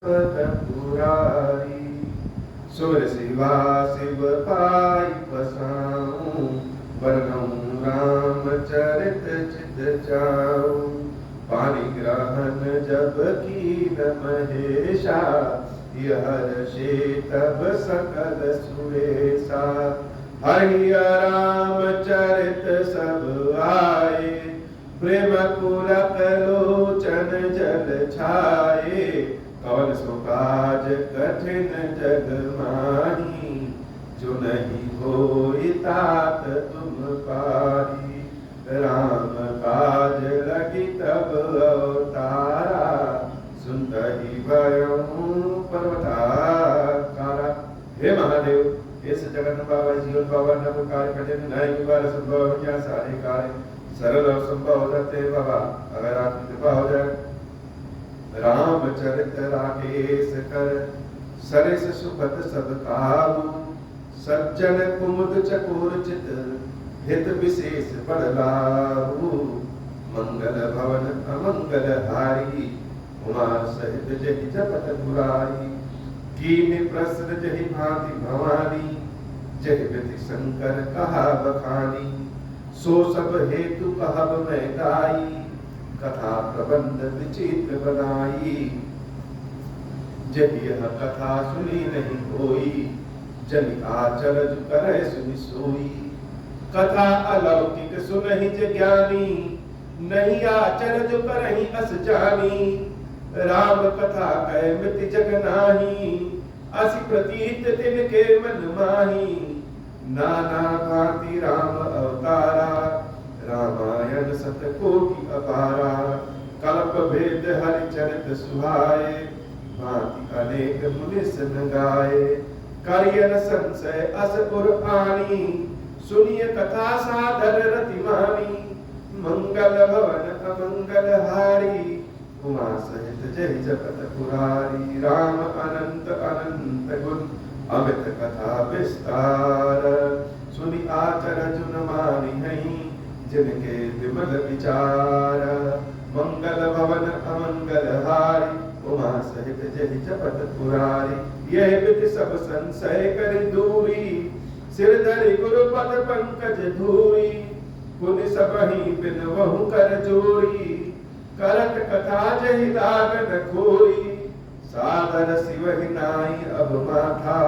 पुरारी सुर शिवा शिव पाई पसाऊं वर्णऊं रामचरित चित जाऊं पानी ग्रहण जब कीन महेशा हर्षे तब सकल सुरेशा हरि रामचरित सब आए प्रेम पुलक लोचन जल छाए कवन सो काज कठिन जग माही जो नहीं होई तात तुम पारी राम काज लगी तब अवतारा सुनहि भयऊ पर्वताकारा। हे महादेव इस जगन बाबा जीवन बाबा नव कार्य कठिन नहीं बार संभव क्या सारे कार्य सरल और संभव हो जाते बाबा अगर आपकी कृपा हो जाए। रामचरित राकेश कर सरिस सुखद सब काहू सज्जन कुमुद चकोर चित हित विशेष बड़लाहू मंगल भवन अमंगल हारी उमा सहित जहि जपत मुरारी कीन प्रसन्न जहि भांति भवानी जहि विधि शंकर कहा बखानी सो सब हेतु कहब मैं गाई कथा प्रबंध विचित्र बनाई जब यह कथा सुनी नहीं होई जन आचरज करे सुनि सोई कथा अलौकिक सुनहि ज्ञानी नहीं आचरज करहि अस जानी राम कथा कह मृति जग नाही असि प्रतीत तिनके मन माही नाना भांति राम अवतारा रामायण सतकोटि अपारा कल्प भेद हरिचरित सुहाए भांति अनेक मुनि सन गाए करियन संशय अस पुराणी सुनिय कथा सादर रतिमानी मंगल भवन अमंगल हारी उमा सहित जय जगत पुरारी राम अनंत अनंत गुण अमित कथा विस्तार सुनि आचरज न मानि नहीं जिनके विमल विचार मंगल भवन अमंगल हारी उमा सहित जहि जपत पुरारी यह विधि सब संशय कर दूरी सिर धरि गुरुपद पंकज धूरी पुनि सबहि बिन वहु कर जोरी करत कथा जहि लाग न खोरी सादर शिवहि नाई अब माथा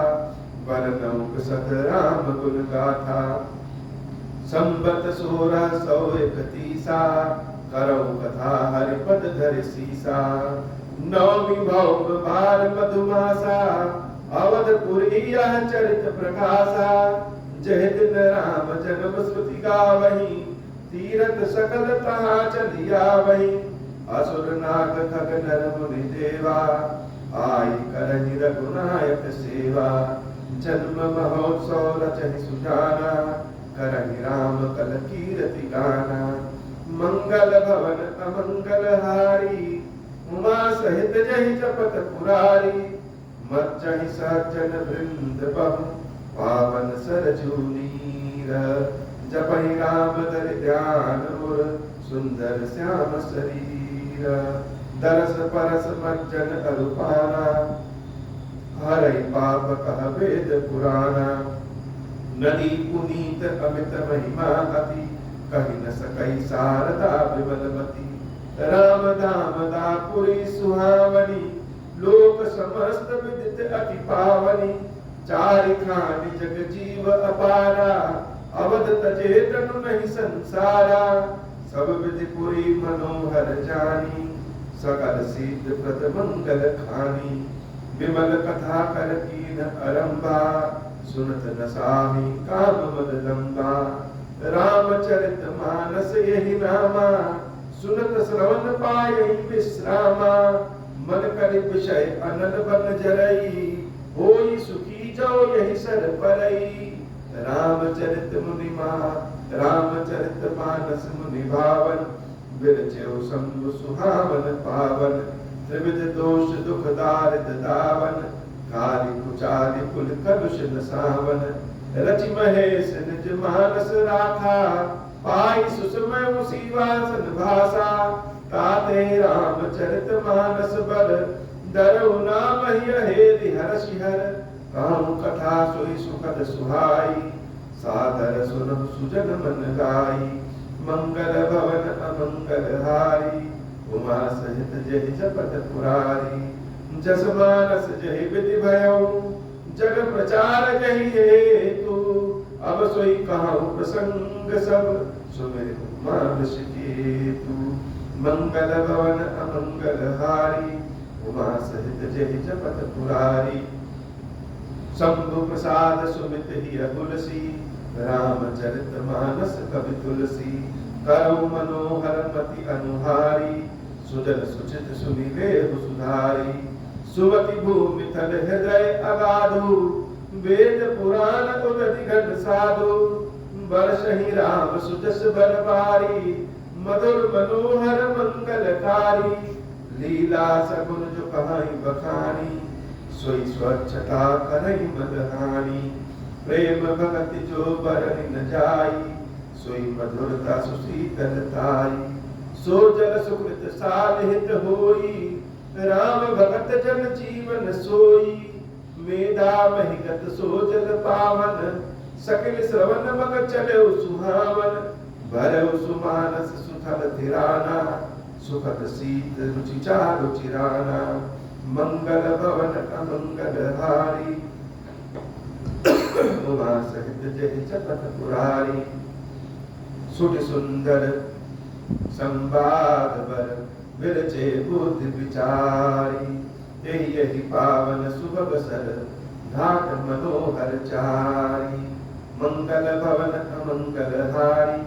वर्णौ सत राम गुण गाथा संबत 1631 करौ कथा हरिपद धरि सीसा नवमी भौम बार मधुमासा अवधपुरी यह चरित प्रकाशा जह दिन राम जन्म श्रुति गावही तीरथ सकल तहाँ चलिया वही असुर नाग खग नर मुनि देवा आई करहि रघुनायक सेवा जन्म महोत्सव रचहि सुजाना करहि राम कल कीर्ति गाना मंगल भवन अमंगल हारी उमा सहित जहि जपत पुरारी मज्जहि सज्जन वृंद बहु पावन सरजू नीर जपहि राम धरि ध्यान उर सुंदर श्याम शरीर दरस परस मज्जन अरुपाना हरै पाप कह वेद पुराना नदी पुनीत अमित महिमा अति कहि न सकई शारदा विमलमती राम धाम दापुरी सुहावनी लोक समस्त विदित अति पावनी चारिखानि जग जीव अपारा अवध तजे तनु नहीं संसारा सब विधि पुरी मनोहर जानी सकल सिद्ध प्रद मंगल खानी विमल कथा कर कीन अरंबा सुनत न साही काम मद लंबा रामचरित मानस यही नामा सुनत श्रवण पायई विश्रामा मन करि विषय अनल बन जरई होई सुखी जो यही सर परई रामचरित मुनिमा रामचरित मानस मुनि भावन विरचयो शंभु सुहावन पावन त्रिविध दोष दुख दारिद दावन काली कुचाली कुल कलुष न सावन रचि महेश निज मानस राखा पाई सुषमय सीवासन भाषा ताते रामचरित मानस बर दरऊ नाम हेरि हरषिहर कहूँ कथा सोई सुखद सुहाई सादर सुनहु सुजन मन गाई मंगल भवन अमंगल हारी उमा सहित जहि जपत पुरारी जस मानस जहि विधि भयऊ जग प्रचार जहि हेतु अब सोई कहूँ प्रसंग सब सुमिर उमा ऋषिकेतु मंगल भवन अमंगल हारी उमा सहित जहि जपत पुरारी शंभु प्रसाद सुमित ही तुलसी रामचरित मानस कवि तुलसी करौ मनोहर मति अनुहारी सुजन सुचित सुनिवे सुधारी सुमति भूमि थल हृदय अगाधु वेद पुराण उदधि घट साधु बरसहि राम सुजस बरबारी मधुर मनोहर मंगलकारी लीला सगुन जो कहाई बखानी सोई स्वच्छता करई मदहानी प्रेम भगति जो बरनि न जाई सोई मधुरता सुशीतलताई सो जल सुकृत साधित होई राम भगत जन जीवन सोई मेधा महिगत सो जल पावन सकल श्रवण मग चले सुहावन भरव सुमानस सुथल थिराना सुखद शीत रुचि चारु चिराना मंगल भवन अमंगल हारी उमा सहित जहि जपत पुरारी सुट सुंदर संवाद बर विरचे बुद्धि विचारी यही यही पावन सुभग सर घाट मनोहर चारी मंगल भवन अमंगल हारी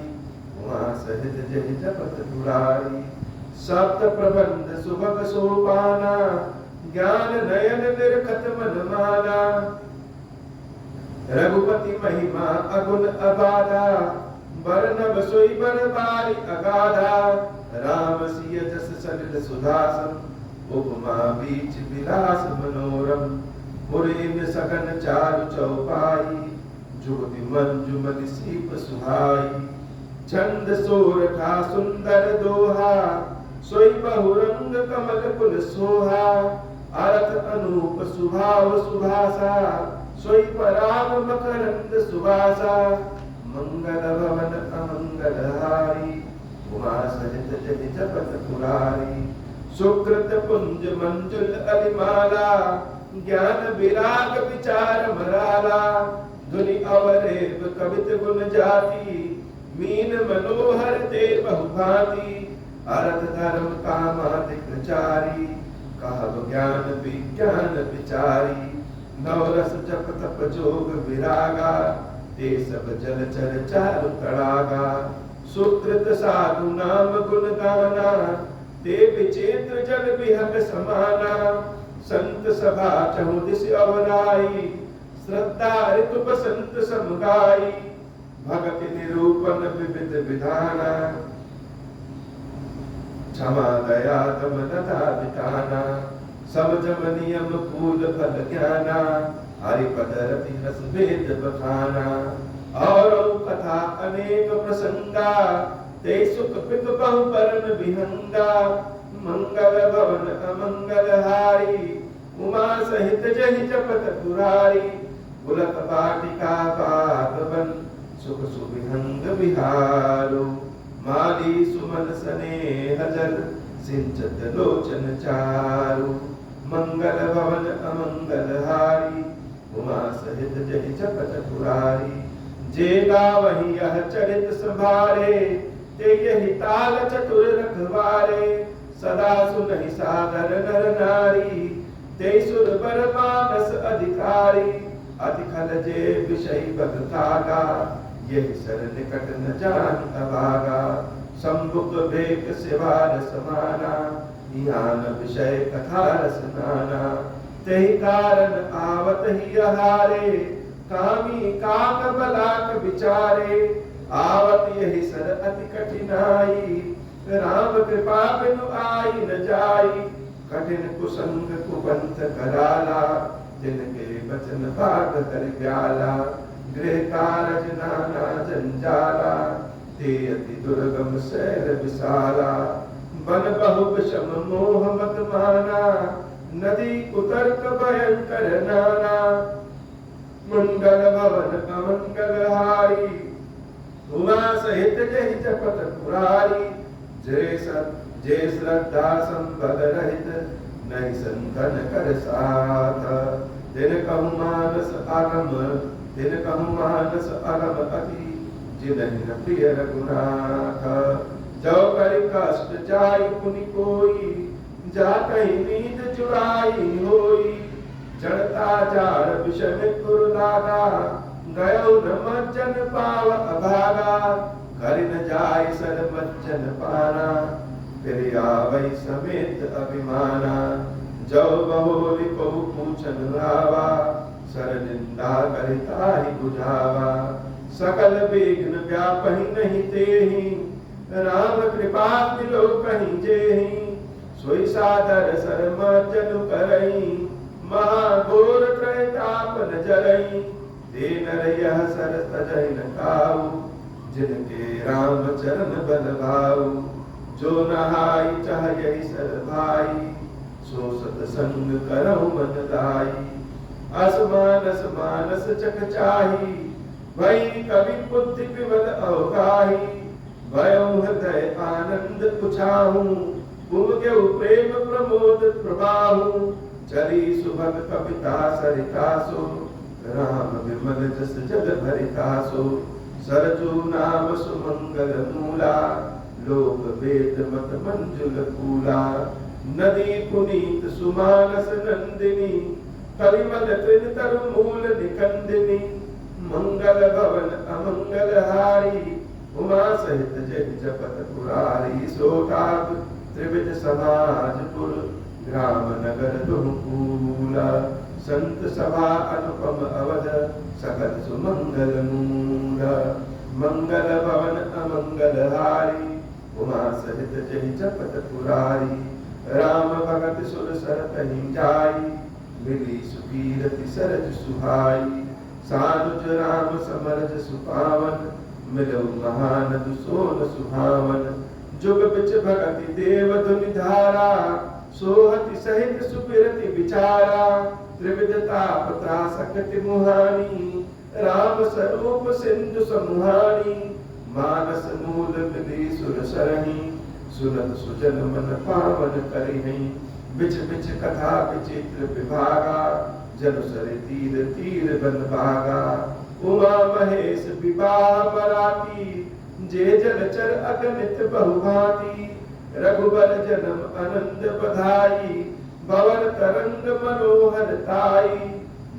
उमा सहित जहि जपत पुरारी सप्त प्रबंध सुभग सोपाना ज्ञान नयन निर्खत मन माला रघुपति महिमा अगुण अबाधा बरनब सोई बर बारी अगाधा राम सिय जस सलिल सुधासम उपमा बीच विलास मनोरम पुरीन सगन चारु चौपाई जुगति मंजुमति सीप सुहाई छंद सोरठा सुंदर दोहा सोई बहुरंग कमल कुल सोहा अरथ अनूप सुभाव सुभासा सोई पराग मकरंद सुभासा मंगल भवन अमंगल हारी उमा सहित जहि जपत पुरारी सुकृत पुंज मंजुल अलिमाला ज्ञान विराग विचार मराला धुनि अवरेब कवित गुण जाति मीन मनोहर ते बहुभांति अर्थ धर्म कामादिक चारी कहब ज्ञान विज्ञान विचारी नवरस जप तप जोग विरागा ते सब जल चर चारु तड़ागा सुकृत साधु नाम गुण गाना ते विचित्र जल विहग समाना संत सभा चहु दिस अवराई श्रद्धा ऋतु बसंत समगाई भगति निरूपण विविध विधाना क्षमा दया दम दता बिताना समझम नियम फूल फल ज्ञाना हरिपद रति रस वेद बखाना और कथा अनेक प्रसंगा ते सुख पिक बहु परन विहंगा मंगल भवन अमंगल हारी उमा सहित जहि जपत पुरारी बुलक बाटिका बागवन सुख सुविहंग विहारो माली सुमन स्नेह जल सिंचत लोचन चारु मंगल भवन अमंगल हारी उमा सहित जहि जपत पुरारी जे गावहि यह चरित संभारे ते यहि ताल चतुर रखवारे सदा सुनहि सादर नर नारी ते सुर बर मानस अधिकारी अधिखल जे विषय बदतागा यही सर निकट न जान अभागा संबुक बेक सिवार समाना ज्ञान विषय कथा रस नाना तेहि कारण आवत ही हारे कामी काक बलाक विचारे आवत यही सर अति कठिनाई राम कृपा बिनु आई न जाई कठिन कुसंग कुबंत कराला जिनके वचन भाग कर ब्याला गृह कारज नाना जंजाला ते अति दुर्गम शैल विशाला बन बहु विषम मोह मत माना नदी कुतर्क भयंकर नाना, मंगल भवन अमंगल हारी, उमा सहित जहि जपत पुरारी, जय श्रद्धा संपद रहित, नहीं संतन कर साथ, दिन कहु मानस आगम, दिन कहु मानस आगम अति, जिदहि प्रिय रघुनाथ, जो कर कष्ट जाय पुनि कोई, जाकहि नींद चुराई होई, जड़ता जाड़ विषम कुरुदागा, गयो न मज्जन पाव अभागा, घर न जाय सर मज्जन पाना, फिर आवै समेत अभिमाना, जो बहुरी को पूछन आवा, सर निंदा करता ही बुझावा, सकल विघ्न व्यापहि नहीं तेहि, राम कृपा मिलो कहीं जेहि, सोई सादर सर मज्जन करई, महाघोर त्रैताप न जरई, दे नर यह सर तजहि न काऊ, जिनके राम चरण बल भाऊ, जो नहाई चाह यही सर भाई, सो सतसंग करहु मन दाई, असमानस मानस चख चाही, भई कवि बुद्धि विमल अवगाही, भयो हृदय आनंद पुछाहू, उमग्यौ प्रेम प्रमोद प्रभाहू, चली सुभग कविता सरितासो, राम विमल जस जग भरितासो, सरजू नाम सुमंगल मूला, लोक वेद मत मंजुल कूला, नदी पुनीत सुमानस नंदिनी, कलिमल त्रिन तरु मूल निकंदिनी, मंगल भवन अमंगल हारी, उमा सहित जय जपत पुरारी, सोताप त्रिविध समाजपुर, ग्राम नगर दुहकूला, संत सभा अनुपम अवध, सकल सुमंगल मूला, मंगल भवन अमंगल हारी, उमा सहित जय जपत पुरारी, राम भगत सुर सरतहि जाई, मिली सुकीरति सरज सुहाई, सानुज राम समरज सुपावन, मिलो महानद सोन सुहावन, जुग बिच भगति देव धुनि धारा, सोहति सहित सुपिरति विचारा, त्रिविधता त्रासकति मुहानी, राम स्वरूप सिंधु समुहानी, मानस मूल मिली सुर सरही, सुनत सुजन मन पावन करिहि, बिच बिच कथा विचित्र विभागा, जनु सरे तीर तीर बन भागा, उमा महेश विवाह बराती, जे जलचर अगणित बहुभांति, रघुबर जन्म आनंद बधाई, भवन तरंग मनोहर ताई,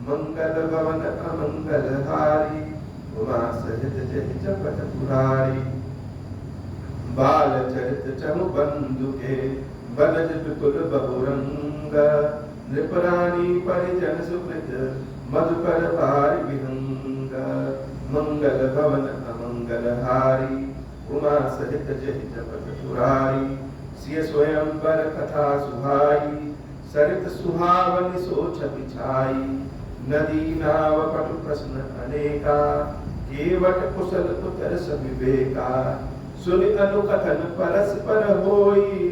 मंगल भवन अमंगल हारी, उमा सहित जय जपत पुरारी, बाल चरित चहु बंधु के, बनज विपुल बहुरंग, नृपरानी परिजन सुकृत, मधुकर भारि विहंग, मंगल भवन अमंगल हारी, उमा सहित जय जपत पुरारी, सिय स्वयंवर कथा सुहाई, सरित सुहावनि सोच बिछाई, नदी नाव पटु प्रश्न अनेका, केवट कुशल उतर सविवेका, सुनि अनुकथन परस्पर होई,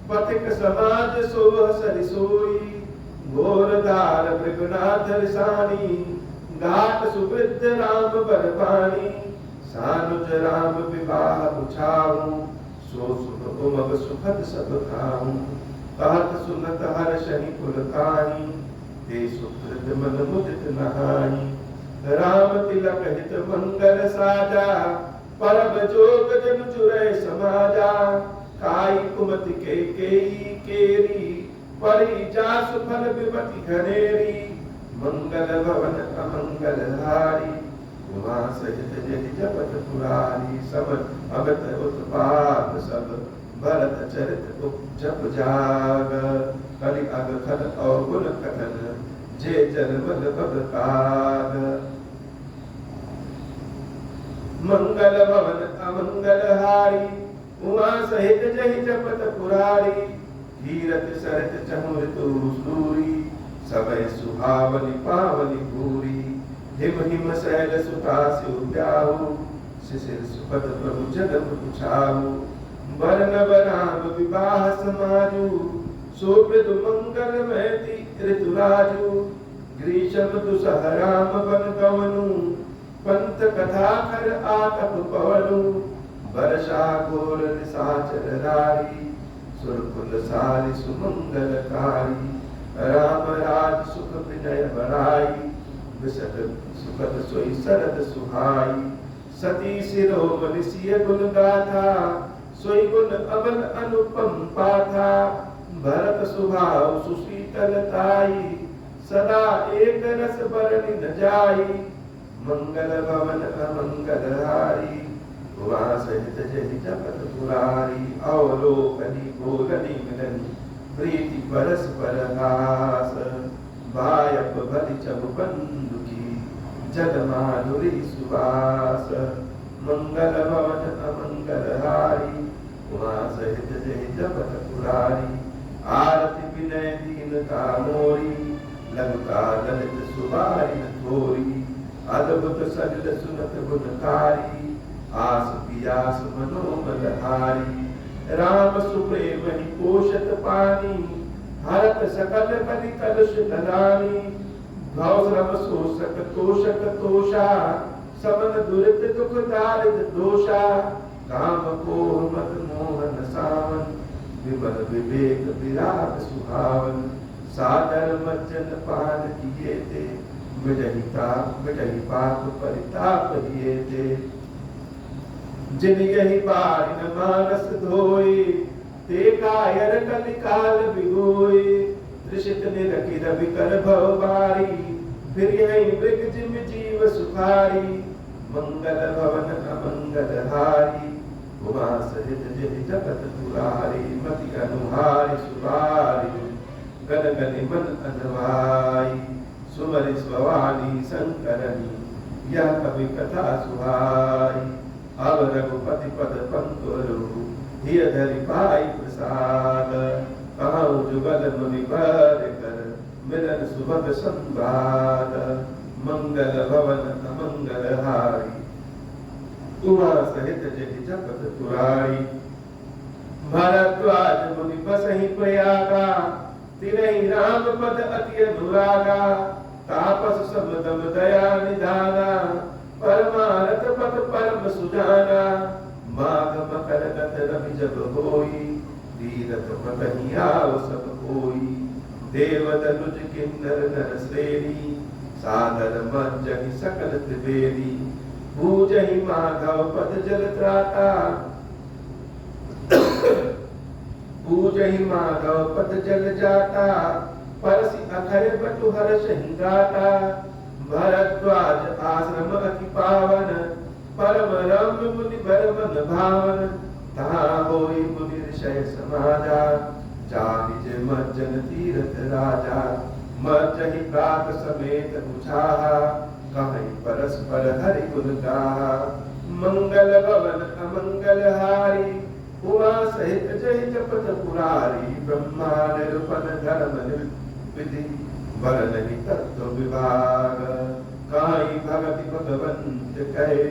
पथिक समाज सोह सरिसोई, घोरधार मृगनाथ रिसानी, घाट सुवृद्ध राम बरपानी, सानुज राम विवाह पुछाऊं, सो सुख उमग सुखद सब खाऊं, कहत सुनत हर्षनि कुल कानी, ते सुकृत मन मुदित नहाई, राम तिलक हित मंगल साजा, परम जोग जन जुरै समाजा, काई कुमति केई केरी, परी जासु फल विपति घनेरी, मंगल भवन अमंगल हारी, उमा सहित जय जपत पुरारी, सब अगत उत्पाद सब भरत चरित उपजप जाग, कलि अग खल अवगुण कथन, जे जलमल बद काग, मंगल भवन अमंगल हारी, उमा सहित जय जपत पुरारी, धीरत सरत चहुर सूरी, समय सुहावनि पावनि पूरी, हिम हिम शैल सुता सिउ ब्याहु, शिशिर सुपद प्रभु जन्म पुछाहु, वरनव राम विवाह समाजु, शोभित मंगल महति ऋतुराजु ग्रीष्म दुसहराम बन गवनु पंथ कथा कर आतप पवनु वर्षा घोर निशाचर रारी सुरकुल सारी सुमंगलकारी राम राज सुख विनय बड़ाई विसत सुखद सोई सरद सुहाई सती शिरोमणि सिय गुण गाथा सोई गुण अमल अनुपम पाथा भरत सुभाव सुशीतलताई सदा एक रस बरनि न जाई मंगल भवन अमंगलहारी उमा सहित जहि जपत पुरारी अवलोकनी बोलनी मिलनी प्रीति परस्पर हास बायप भली चब बंधुकी जल माधुरी सुवास मंगल भवन अमंगलहारी उमा सहित जहि जपत पुरारी आरती विनय दीन का मोरी लंका ललित सुबारी थोरी अद्भुत सजल सुनत गुणकारी आस पियास मनोमलहारी राम सुप्रेम ही पोषत पानी हरत सकल कलि कलुष नदानी भव श्रम शोषक तोषक तोषा समन दुरित दुख दारिद दोषा काम कोह मत मोहन सावन विमल विवेक विराग सुहावन सादर मज्जन पान किए थे मिटहि पाप परिताप किए थे जिन यही बारिन मानस धोए ते कायर कलिकाल बिगोए त्रिषित निरखि रवि कर भव बारी फिर यही मृग जिम जीव सुखारी मंगल भवन अमंगल हारी उमा सहित जहि जगत पुरारी मति अनुहारी सुवारी गण गनि मन अनवाई सुमरि स्ववाणी शंकरनी यह कवि कथा सुहाई अब रघुपति पद पंकरु हिय धरि पाई प्रसाद कहूँ जुगल मुनि बर कर मिलन सुभग संवाद मंगल भवन अमंगल हारी उमा सहित जहि जपत पुरारी भरद्वाज मुनि बसहि प्रयागा तिनहि राम पद अति अनुरागा तापस समदम दया निधाना परमारथ पद परम सुजाना माघ मकर गत रवि जब होई तीरथ पतहि आव सब कोई देव दनुज किन्नर नर श्रेणी सादर मज्जहि सकल त्रिवेदी पूजहि माधव पद जल त्राता पूजहि माधव पद जल जाता परसि अखर बटु हर्षहि गाता भरद्वाज आश्रम अति पावन परम रम्य मुनि बर मन भावन तहाँ होई मुनि ऋषय समाजा जानिज मज्जन तीरथ राजा मज्जहि प्रात समेत बुझाहा कहीं परस्पर हरि गुण गाहा मंगल भवन अमंगल हारी उमा सहित जहि जपत पुरारी ब्रह्मा निरूपण धर्म विधि वरनहि तत्व विभाग काई भगति भगवंत कहे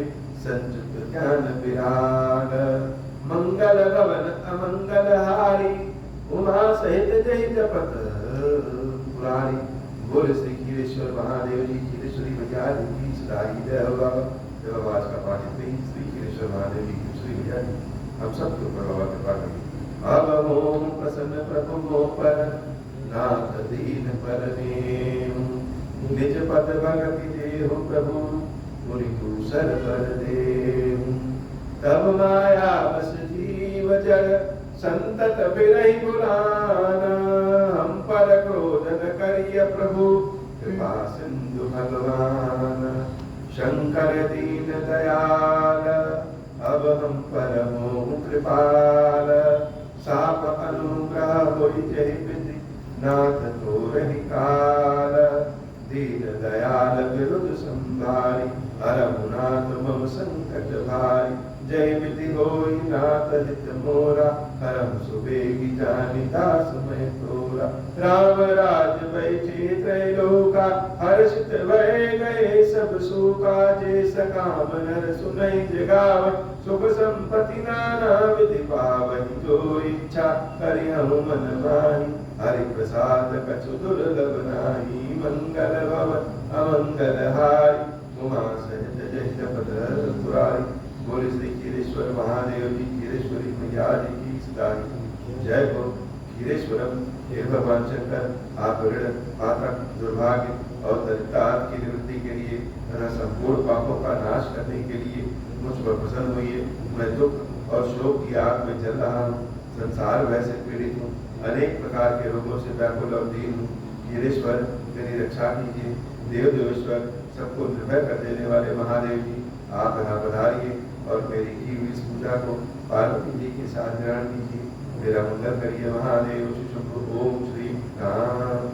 संयुत ज्ञान विराग मंगल भवन अमंगल हारी उमा सहित जहि जपत पुरारी बोले श्री खीरेश्वर महादेव जी खीरेश्वरी भैया जी सदाई जय हो बाबा जब आवाज का पाठ इतनी श्री खीरेश्वर महादेव जी खीरेश्वरी भैया जी हम सबके ऊपर बाबा कृपा करें अब ओम प्रसन्न प्रभु मो पर नाथ दीन पर निज पद भगति देहु प्रभु मुनि दूसर पर देहु तब माया बस जीव जग संतत बिरहि बुलाना हम पर क्रोध न करिय प्रभु कृपा सिंधु भगवान शंकर दीन दयाल अब हम पर मोह कृपाल साप अनुग्रह होई जहि विधि नाथ तोरहि काल दीन दयाल विरुद्ध संभारी हरमुनाथ मम संकट भारी जय विधि होई नाथ हित मोरा हरम सुबेगी जानि दास मैं तोरा राम राज बैठे त्रैलोका हर्षित भय गए सब सूखा जे सकाम नर सुनई जगाव सुख संपत्ति नाना विधि पावहि जो इच्छा करि हम मन माहि हरि प्रसाद कछु दुर्लभ नाही, मंगल भवन अमंगल हारी, उमा सहित जय पद पुरारी। बोले श्री क्षीरेश्वर महादेव जी, क्षीरेश्वरी मैया जी की सदाई जय हो। क्षीरेश्वरम हे भगवान शंकर, आप ऋण पातक दुर्भाग्य और दरिद्रता की निवृत्ति के लिए तथा संपूर्ण पापों का नाश करने के लिए मुझ पर प्रसन्न हुई। मैं दुख और शोक की आग में जल रहा हूँ, संसार भय से पीड़ित हूँ, अनेक प्रकार के रोगों से व्याकुल और दीन हूँ। क्षीरेश्वर मेरी रक्षा कीजिए। देव देवेश्वर सबको निर्भय कर देने वाले महादेव जी, आप यहाँ पधारिए और मेरी की हुई इस पूजा को पार्वती जी के साथ ग्रहण कीजिए। मेरा मंगल करिए महादेव। शुभ ओम श्री राम।